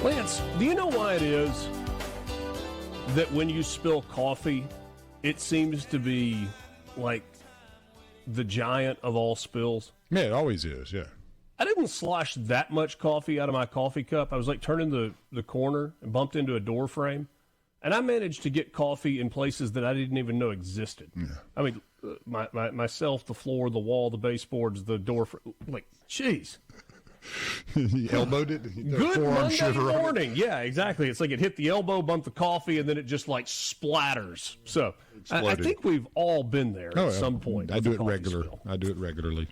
Lance, do you know why it is that when you spill coffee, it seems to be like the giant of all spills? Yeah, it always is, yeah. I didn't slosh that much coffee out of my coffee cup. I was like turning the corner and bumped into a door frame. And I managed to get coffee in places that I didn't even know existed. Yeah. I mean, myself, the floor, the wall, the baseboards, the door frame. Like, jeez. You elbowed it? Good Monday morning. Yeah, exactly. It's like it hit the elbow, bumped the coffee, and then it just like splatters. So I think we've all been there at some point. I do it regularly.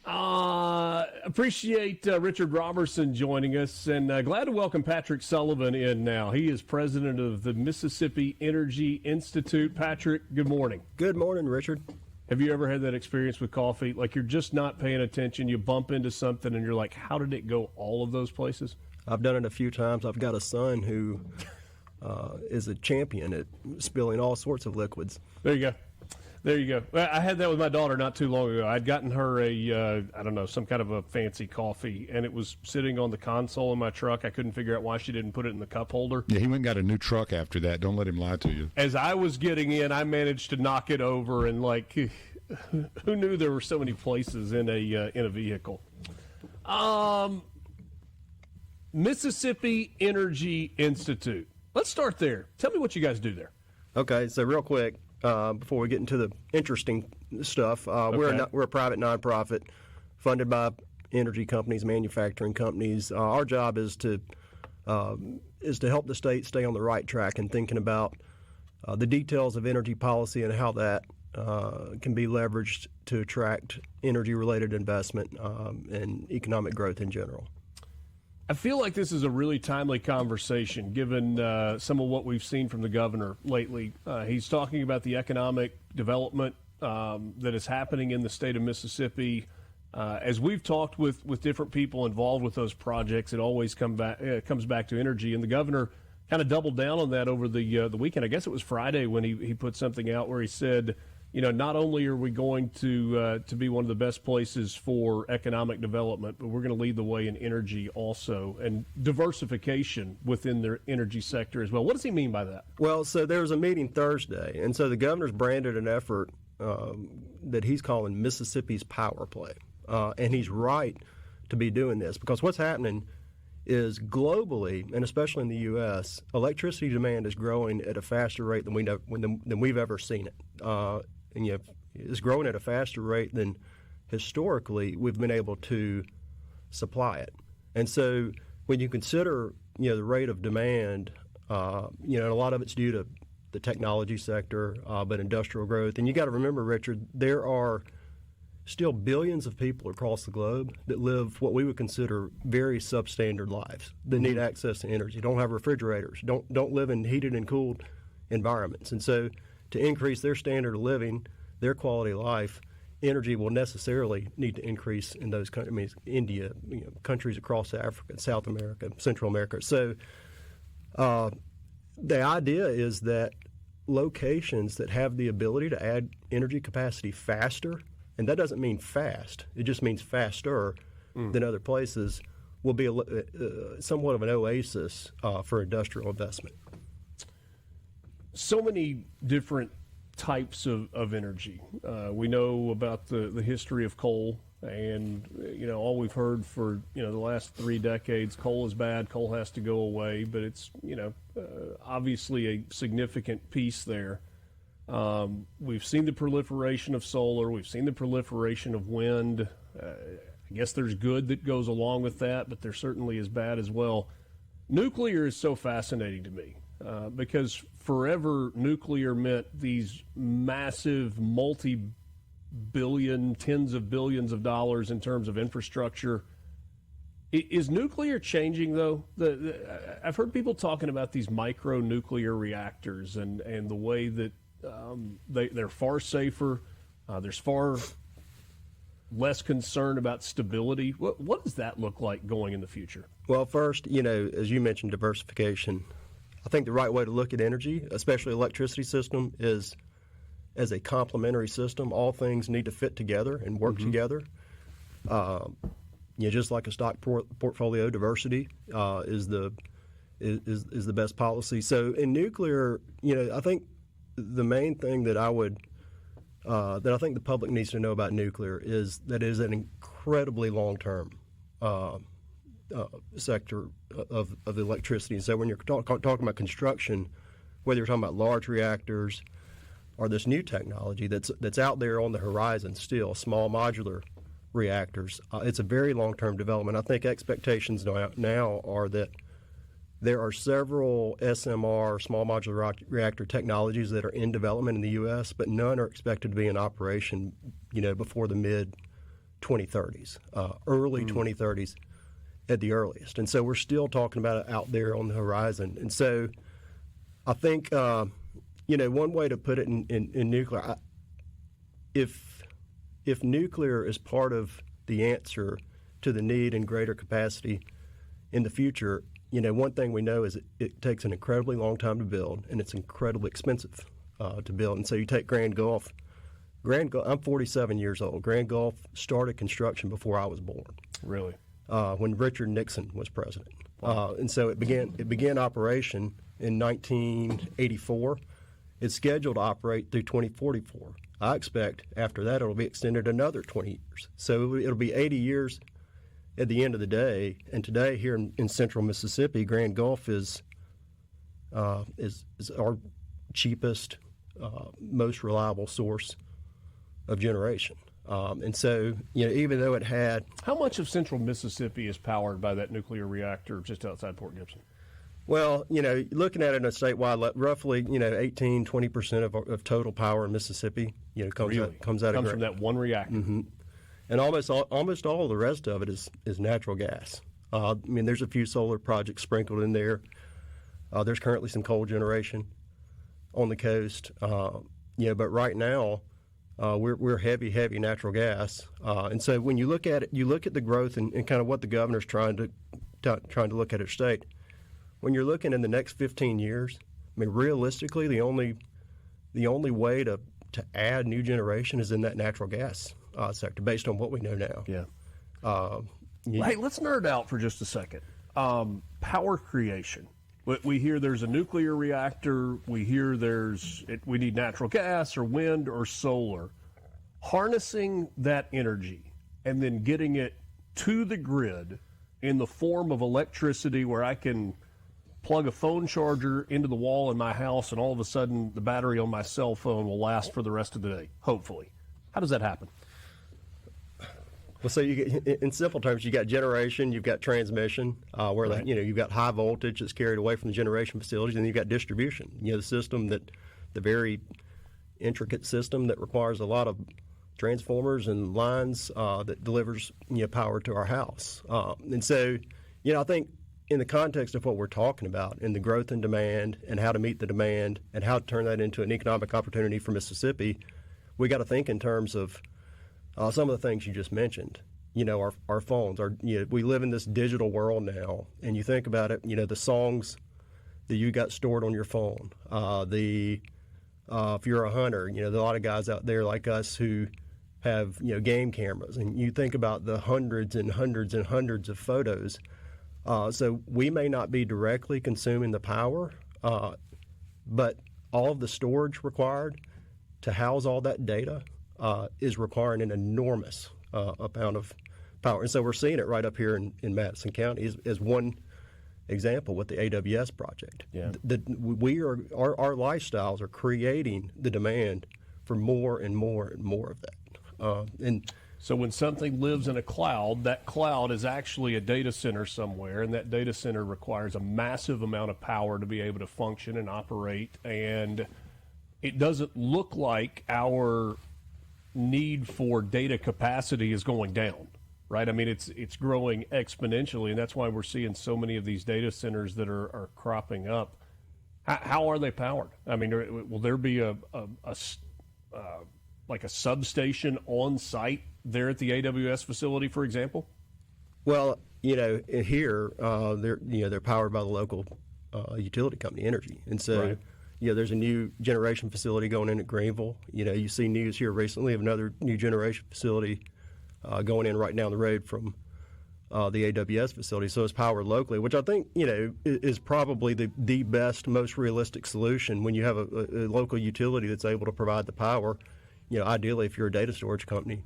Appreciate Richard Robertson joining us, and glad to welcome Patrick Sullivan in now. He is president of the Mississippi Energy Institute. Patrick, good morning. Good morning, Richard. Have you ever had that experience with coffee? Like you're just not paying attention, you bump into something, and you're like, how did it go all of those places? I've done it a few times. I've got a son who is a champion at spilling all sorts of liquids. There you go. Well, I had that with my daughter not too long ago. I'd gotten her some kind of a fancy coffee, and it was sitting on the console in my truck. I couldn't figure out why she didn't put it in the cup holder. Yeah, he went and got a new truck after that. Don't let him lie to you. As I was getting in, I managed to knock it over, and like, who knew there were so many places in a vehicle? Mississippi Energy Institute. Let's start there. Tell me what you guys do there. Okay, so real quick. Before we get into the interesting stuff, we're a private nonprofit funded by energy companies, manufacturing companies. Our job is to help the state stay on the right track and thinking about the details of energy policy and how that can be leveraged to attract energy-related investment and economic growth in general. I feel like this is a really timely conversation, given some of what we've seen from the governor lately. He's talking about the economic development that is happening in the state of Mississippi. As we've talked with different people involved with those projects, it always comes back to energy. And the governor kind of doubled down on that over the weekend. I guess it was Friday when he put something out where he said, not only are we going to be one of the best places for economic development, but we're going to lead the way in energy also, and diversification within their energy sector as well. What does he mean by that? Well, so there was a meeting Thursday, and so the governor's branded an effort that he's calling Mississippi's Power Play. And he's right to be doing this, because what's happening is globally, and especially in the U.S., electricity demand is growing at a faster rate than we've ever seen it. It's growing at a faster rate than historically we've been able to supply it. And so when you consider the rate of demand, a lot of it's due to the technology sector, but industrial growth. And you got to remember, Richard, there are still billions of people across the globe that live what we would consider very substandard lives, that need access to energy, don't have refrigerators, don't live in heated and cooled environments. And so to increase their standard of living, their quality of life, energy will necessarily need to increase in those countries, India, countries across Africa, South America, Central America. So the idea is that locations that have the ability to add energy capacity faster, and that doesn't mean fast, it just means faster than other places, will be somewhat of an oasis for industrial investment. So many different types of energy. We know about the history of coal, and all we've heard for the last 3 decades, coal is bad, coal has to go away, but it's obviously a significant piece there. We've seen the proliferation of solar, we've seen the proliferation of wind. I guess there's good that goes along with that, but there certainly is bad as well. Nuclear is so fascinating to me. Because forever nuclear meant these massive multi-billion, tens of billions of dollars in terms of infrastructure. Is nuclear changing, though? I've heard people talking about these micro-nuclear reactors and the way that they're far safer. There's far less concern about stability. What does that look like going in the future? Well, first, as you mentioned, diversification. I think the right way to look at energy, especially electricity system, is as a complementary system. All things need to fit together and work together. Just like a stock portfolio, diversity is the is the best policy. So in nuclear, I think the main thing that I think the public needs to know about nuclear is that it is an incredibly long-term sector of electricity. So when you're talking about construction, whether you're talking about large reactors or this new technology that's out there on the horizon still, small modular reactors, it's a very long-term development. I think expectations now are that there are several SMR, small modular reactor technologies that are in development in the U.S., but none are expected to be in operation, before the mid-2030s, early 2030s at the earliest. And so we're still talking about it out there on the horizon. And so I think, one way to put it in nuclear, if nuclear is part of the answer to the need and greater capacity in the future, one thing we know is it takes an incredibly long time to build, and it's incredibly expensive to build. And so you take Grand Gulf. I'm 47 years old. Grand Gulf started construction before I was born. Really? When Richard Nixon was president. Wow. And so it began operation in 1984. It's scheduled to operate through 2044. I expect after that it'll be extended another 20 years. So it'll be 80 years at the end of the day. And today here in central Mississippi, Grand Gulf is our cheapest, most reliable source of generation. And so, even though it had... How much of central Mississippi is powered by that nuclear reactor just outside Port Gibson? Well, looking at it in a statewide, roughly, 18, 20% of total power in Mississippi, comes out of from that one reactor. Mm-hmm. And almost all of the rest of it is natural gas. There's a few solar projects sprinkled in there. There's currently some coal generation on the coast. But right now, we're heavy natural gas. And so when you look at it, you look at the growth and kind of what the governor's trying to look at her state. When you're looking in the next 15 years, realistically, the only way to add new generation is in that natural gas sector, based on what we know now. Yeah. Hey, let's nerd out for just a second. Power creation. We hear there's a nuclear reactor. We hear we need natural gas or wind or solar. Harnessing that energy and then getting it to the grid in the form of electricity where I can plug a phone charger into the wall in my house and all of a sudden the battery on my cell phone will last for the rest of the day, hopefully. How does that happen? Well, so in simple terms, you got generation, you've got transmission, where right. You've got high voltage that's carried away from the generation facilities, and then you've got distribution. The system the very intricate system that requires a lot of transformers and lines that delivers power to our house. And so, I think in the context of what we're talking about, in the growth in demand and how to meet the demand and how to turn that into an economic opportunity for Mississippi, we got to think in terms of some of the things you just mentioned. Our phones. We live in this digital world now, and you think about it. The songs that you got stored on your phone. If you're a hunter, there are a lot of guys out there like us who have game cameras, and you think about the hundreds and hundreds and hundreds of photos. So we may not be directly consuming the power, but all of the storage required to house all that data is requiring an enormous amount of power. And so we're seeing it right up here in Madison County as one example with the AWS project. Yeah. Our lifestyles are creating the demand for more and more and more of that. So when something lives in a cloud, that cloud is actually a data center somewhere, and that data center requires a massive amount of power to be able to function and operate. And it doesn't look like our need for data capacity is going down, right? It's growing exponentially, and that's why we're seeing so many of these data centers that are cropping up. How are they powered? Will there be a substation on site there at the AWS facility, for example? Well, here they're powered by the local utility company, Energy, and so right. There's a new generation facility going in at Greenville. You see news here recently of another new generation facility going in right down the road from the AWS facility, so it's powered locally, which I think, is probably the best, most realistic solution when you have a local utility that's able to provide the power. Ideally, if you're a data storage company,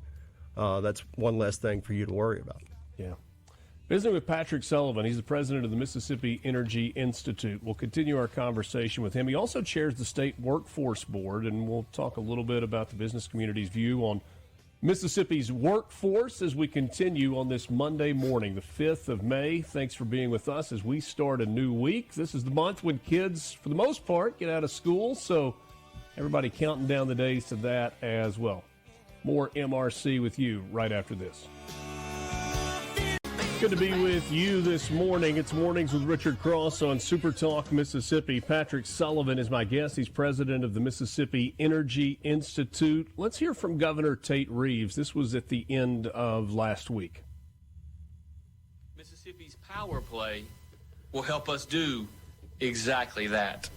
that's one less thing for you to worry about. Yeah. Visiting with Patrick Sullivan. He's the president of the Mississippi Energy Institute. We'll continue our conversation with him. He also chairs the State Workforce Board, and we'll talk a little bit about the business community's view on Mississippi's workforce as we continue on this Monday morning, the 5th of May. Thanks for being with us as we start a new week. This is the month when kids, for the most part, get out of school, so everybody counting down the days to that as well. More MRC with you right after this. Good to be with you this morning. It's Mornings with Richard Cross on SuperTalk Mississippi. Patrick Sullivan is my guest. He's president of the Mississippi Energy Institute. Let's hear from Governor Tate Reeves. This was at the end of last week. Mississippi's power play will help us do exactly that.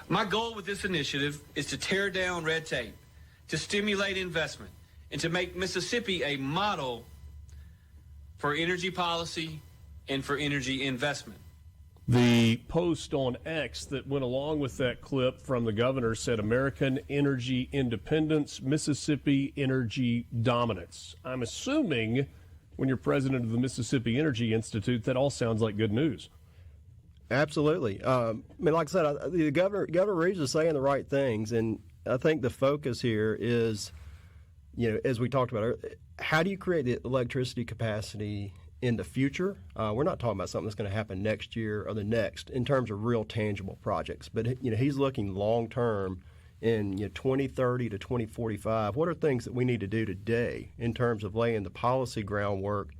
My goal with this initiative is to tear down red tape, to stimulate investment, and to make Mississippi a model for energy policy and for energy investment. The post on X that went along with that clip from the governor said American energy independence, Mississippi energy dominance. I'm assuming when you're president of the Mississippi Energy Institute, that all sounds like good news. Absolutely. Like I said, the Governor Reeves is saying the right things, and I think the focus here is, as we talked about earlier, how do you create the electricity capacity in the future? We're not talking about something that's going to happen next year or the next in terms of real tangible projects, but he's looking long term in 2030 to 2045. What are things that we need to do today in terms of laying the policy groundwork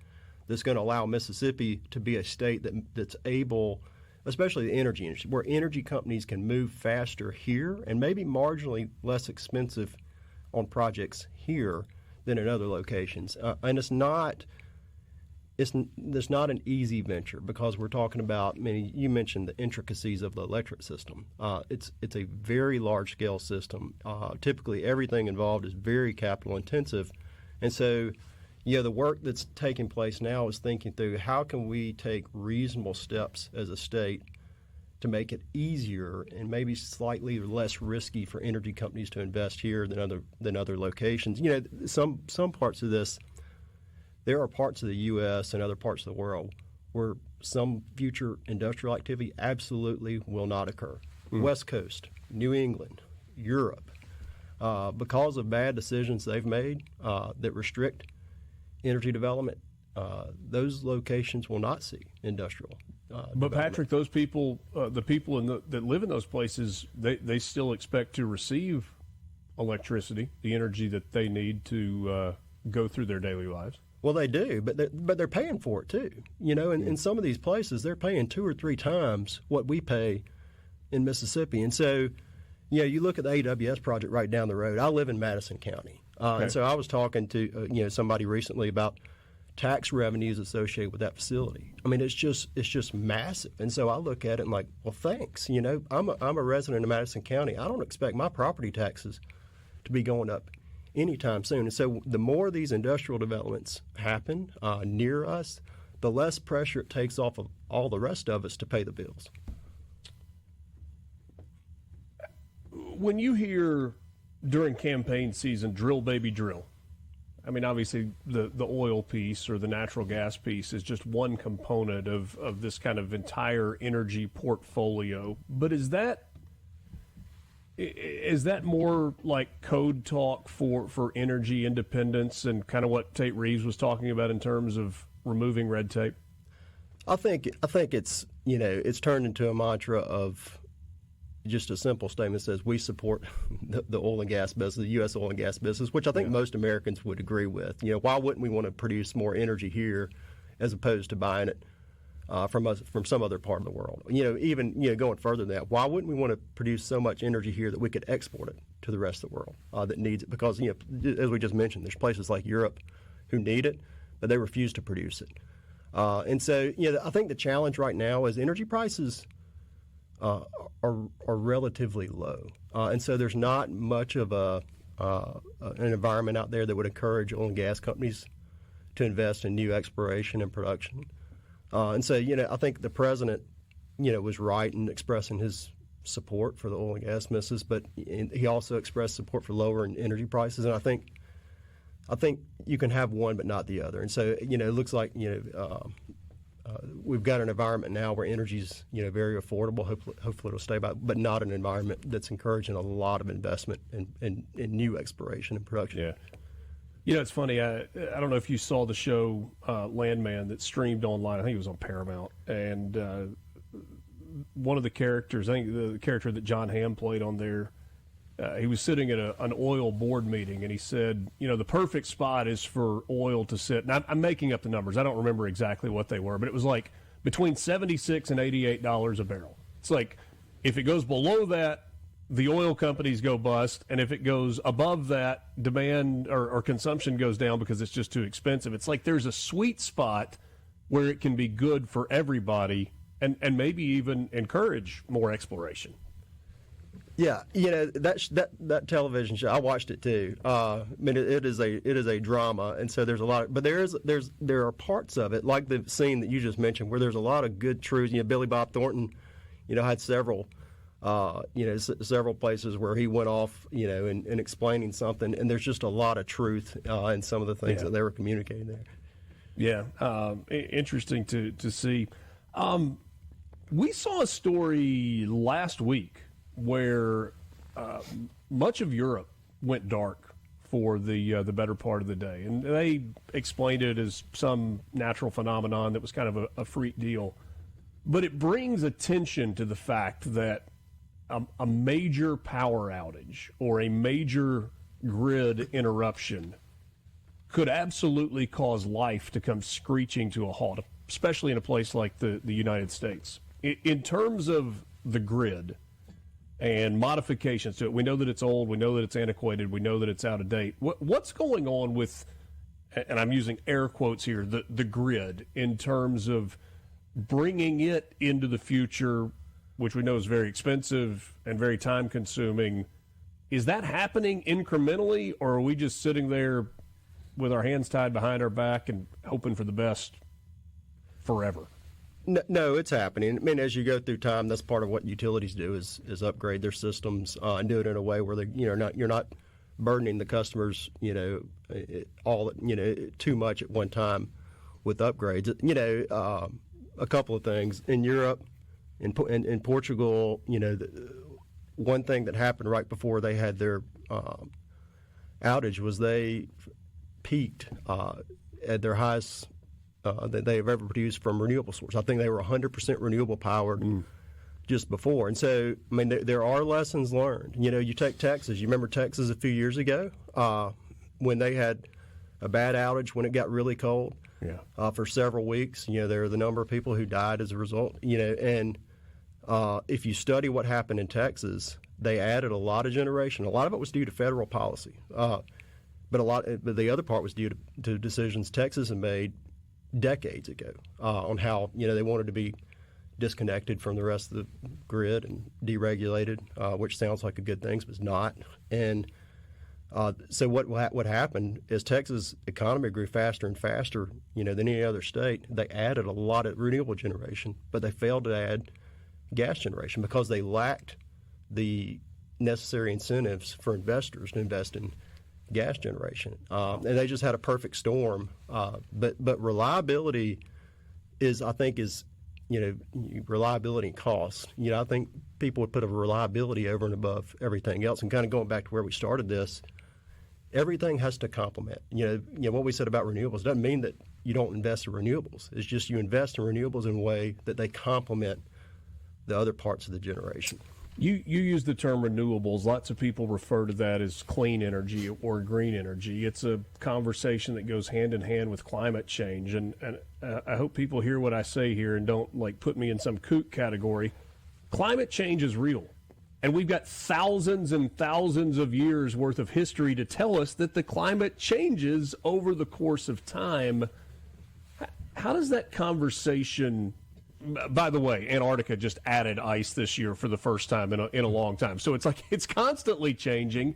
that's going to allow Mississippi to be a state that's able, especially the energy industry, where energy companies can move faster here and maybe marginally less expensive on projects here than in other locations. And it's not an easy venture because we're talking about, you mentioned the intricacies of the electric system. It's a very large-scale system. Typically, everything involved is very capital intensive. And so, the work that's taking place now is thinking through how can we take reasonable steps as a state to make it easier and maybe slightly less risky for energy companies to invest here than other locations. Some parts of this, there are parts of the U.S. and other parts of the world where some future industrial activity absolutely will not occur. West Coast, New England, Europe, because of bad decisions they've made that restrict energy development, those locations will not see industrial But Patrick, those people, the people that live in those places, they still expect to receive electricity, the energy that they need to go through their daily lives. Well, they do, but they're paying for it too. In some of these places, they're paying 2 or 3 times what we pay in Mississippi. And so, you look at the AWS project right down the road. I live in Madison County, and so I was talking to somebody recently about tax revenues associated with that facility. It's just massive. And so I look at it and like, well, thanks. I'm a resident of Madison County. I don't expect my property taxes to be going up anytime soon. And so the more these industrial developments happen near us, the less pressure it takes off of all the rest of us to pay the bills. When you hear during campaign season, drill, baby, drill, obviously the oil piece or the natural gas piece is just one component of this kind of entire energy portfolio. But is that more like code talk for energy independence and kind of what Tate Reeves was talking about in terms of removing red tape? I think it's it's turned into a mantra of just a simple statement that says we support the oil and gas business, the U.S. oil and gas business, which I think most Americans would agree with. Why wouldn't we want to produce more energy here as opposed to buying it from some other part of the world? Even going further than that, why wouldn't we want to produce so much energy here that we could export it to the rest of the world that needs it? Because as we just mentioned, there's places like Europe who need it, but they refuse to produce it. And so I think the challenge right now is energy prices are relatively low, and so there's not much of an environment out there that would encourage oil and gas companies to invest in new exploration and production. And so, I think the president, was right in expressing his support for the oil and gas misses, but he also expressed support for lowering energy prices. And I think you can have one but not the other. And so, it looks like, we've got an environment now where energy's, very affordable. Hopefully it'll stay by, but not an environment that's encouraging a lot of investment in new exploration and production. Yeah. It's funny. I don't know if you saw the show Landman that streamed online. I think it was on Paramount. And one of the characters, I think the character that John Hamm played on there, he was sitting at an oil board meeting, and he said, the perfect spot is for oil to sit. And I'm making up the numbers. I don't remember exactly what they were, but it was like between $76 and $88 a barrel. It's like if it goes below that, the oil companies go bust, and if it goes above that, demand or consumption goes down because it's just too expensive. It's like there's a sweet spot where it can be good for everybody and maybe even encourage more exploration. Yeah, that television show, I watched it too. It is a drama, and so there's a lot. But there are parts of it, like the scene that you just mentioned, where there's a lot of good truths. Billy Bob Thornton, had several places where he went off, in explaining something, and there's just a lot of truth in some of the things that they were communicating there. Yeah, interesting to see. We saw a story last week where much of Europe went dark for the better part of the day, and they explained it as some natural phenomenon that was kind of a freak deal. But it brings attention to the fact that a major power outage or a major grid interruption could absolutely cause life to come screeching to a halt, especially in a place like the United States. In terms of the grid and modifications to it, we know that it's old, we know that it's antiquated, we know that it's out of date. What's going on with, and I'm using air quotes here, the grid in terms of bringing it into the future, which we know is very expensive and very time consuming? Is that happening incrementally, or are we just sitting there with our hands tied behind our back and hoping for the best forever? No, it's happening. As you go through time, that's part of what utilities do is upgrade their systems and do it in a way where you're not burdening the customers, too much at one time with upgrades. A couple of things in Europe, in Portugal, one thing that happened right before they had their outage was they peaked at their highest that they have ever produced from renewable sources. I think they were 100% renewable powered just before. And so, there are lessons learned. You take Texas. You remember Texas a few years ago when they had a bad outage when it got really cold for several weeks. There were the number of people who died as a result. And if you study what happened in Texas, they added a lot of generation. A lot of it was due to federal policy. But the other part was due to decisions Texas had made decades ago on how they wanted to be disconnected from the rest of the grid and deregulated, which sounds like a good thing, but it's not. And so what happened is Texas' economy grew faster and faster, than any other state. They added a lot of renewable generation, but they failed to add gas generation because they lacked the necessary incentives for investors to invest in gas generation, and they just had a perfect storm. But reliability is reliability and cost. I think people would put a reliability over and above everything else. And kind of going back to where we started this, everything has to complement. What we said about renewables doesn't mean that you don't invest in renewables. It's just you invest in renewables in a way that they complement the other parts of the generation. You use the term renewables. Lots of people refer to that as clean energy or green energy. It's a conversation that goes hand in hand with climate change. And I hope people hear what I say here and don't put me in some kook category. Climate change is real. And we've got thousands and thousands of years worth of history to tell us that the climate changes over the course of time. How does that conversation... By the way, Antarctica just added ice this year for the first time in a long time. So it's like it's constantly changing.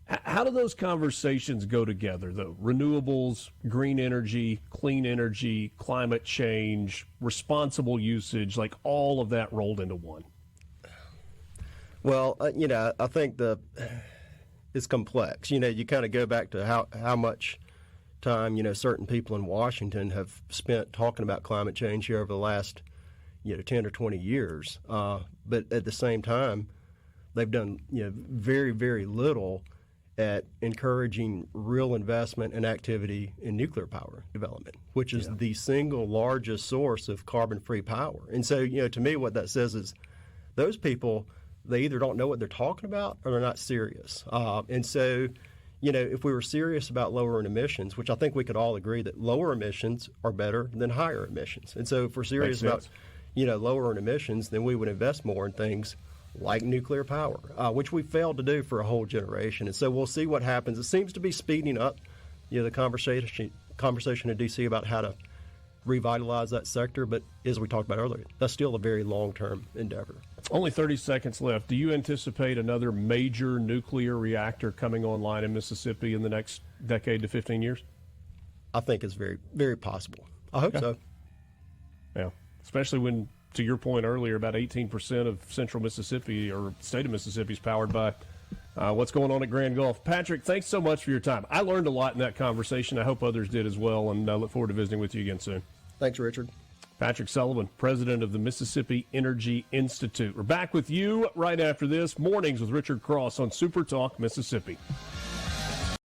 How do those conversations go together, though? Renewables, green energy, clean energy, climate change, responsible usage, like all of that rolled into one. Well, I think it's complex. You kind of go back to how much time, certain people in Washington have spent talking about climate change here over the last, 10 or 20 years. But at the same time, they've done, very, very little at encouraging real investment and activity in nuclear power development, which is the single largest source of carbon-free power. And so, to me, what that says is those people, they either don't know what they're talking about or they're not serious. And so, if we were serious about lowering emissions, which I think we could all agree that lower emissions are better than higher emissions. And so if we're serious about, lowering emissions, then we would invest more in things like nuclear power, which we failed to do for a whole generation. And so we'll see what happens. It seems to be speeding up, the conversation in D.C. about how to revitalize that sector. But as we talked about earlier, that's still a very long-term endeavor. Only 30 seconds left. Do you anticipate another major nuclear reactor coming online in Mississippi in the next decade to 15 years? I think it's very, very possible. I hope so. Yeah, especially when, to your point earlier, about 18% of central Mississippi or state of Mississippi is powered by what's going on at Grand Gulf. Patrick, thanks so much for your time. I learned a lot in that conversation. I hope others did as well, and I look forward to visiting with you again soon. Thanks, Richard. Patrick Sullivan, president of the Mississippi Energy Institute. We're back with you right after this. Mornings with Richard Cross on SuperTalk Mississippi.